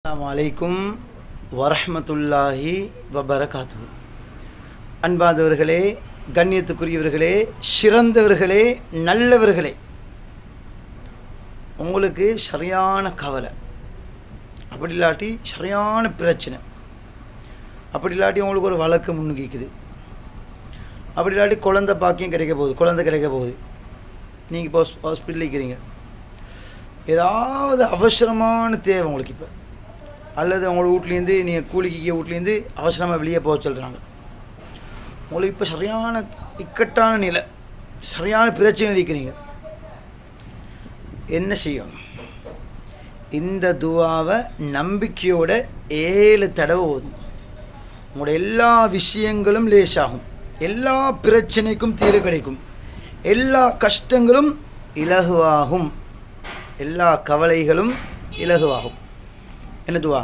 அஸ்ஸலாமு அலைக்கும் வரஹ்மத்துல்லாஹி வபரகாத்துஹு. அன்பாதவர்களே, கண்ணியத்துக்குரியவர்களே, சிறந்தவர்களே, நல்லவர்களே, உங்களுக்கு சரியான கவலை, அப்படி இல்லாட்டி சரியான பிரச்சனை, அப்படி இல்லாட்டி உங்களுக்கு ஒரு வழக்கு முன்னுக்கிக்குது, அப்படி இல்லாட்டி குழந்தை பாக்கியம் கிடைக்க போகுது, நீங்கள் இப்போ ஹாஸ்பிட்டலில் இருக்கிறீங்க, ஏதாவது அவசரமான தேவை உங்களுக்கு இப்போ, அல்லது உங்களோட வீட்லேருந்து நீங்கள் கூலிக்கு வீட்லேருந்து அவசரமாக வெளியே போக சொல்கிறாங்க, உங்களுக்கு இப்போ சரியான இக்கட்டான நிலை, சரியான பிரச்சனை இருக்கிறீங்க, என்ன செய்யணும்? இந்த துவாவை நம்பிக்கையோட 7 தடவை ஓதும். உங்களோட எல்லா விஷயங்களும் லேசாகும், எல்லா பிரச்சனைக்கும் தீர்வு கிடைக்கும், எல்லா கஷ்டங்களும் இலகுவாகும், எல்லா கவலைகளும் இலகுவாகும். என்ன துவா?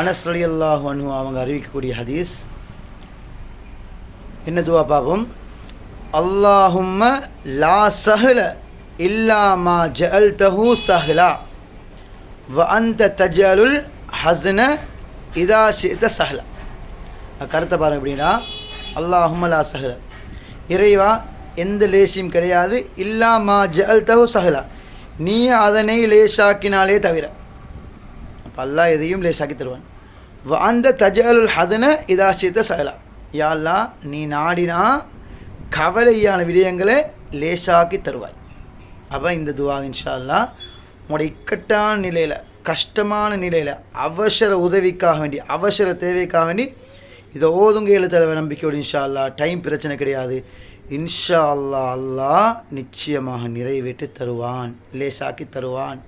அனஸ் ரலியல்லாஹு அன்ஹு அவங்க அறிவிக்கக்கூடிய ஹதீஸ். என்ன துவா பார்ப்போம். அல்லாஹும்ம லா சஹ்ல இல்லா மா ஜஅல்தஹு சஹ்லா வ அன்த தஜஅலுல் ஹஸ்ன இதா ஷி'த சஹ்லா. கருத்தை பாருங்க. எப்படின்னா, அல்லாஹும்ம லா சஹ்ல, இறைவா எந்த லேசியும் கிடையாது, இல்லா மா ஜஅல்தஹு சஹ்லா, நீ அதனை லேசாக்கினாலே தவிர. அப்போ அல்லாஹ் எதையும் லேசாக்கி தருவான். வ அந்த தஜஅலுல் ஹஸ்ன இதா ஷி'த சஹ்லா, யா அல்லாஹ் நீ நாடினா கவலையான விடயங்களை லேசாக்கி தருவாய். அப்போ இந்த துவா இன்ஷா அல்லாஹ் உங்களுடைய இக்கட்டான நிலையில், கஷ்டமான நிலையில், அவசர உதவிக்காக வேண்டி, அவசர தேவைக்காக வேண்டி இதை ஓதுங்க. 7 தடவை நம்பிக்கையோடு இன்ஷா அல்லாஹ். டைம் பிரச்சனை கிடையாது. இன்ஷா அல்லாஹ் அல்லாஹ் நிச்சயமாக நிறைவேற்றி தருவான், லேசாக்கி தருவான்.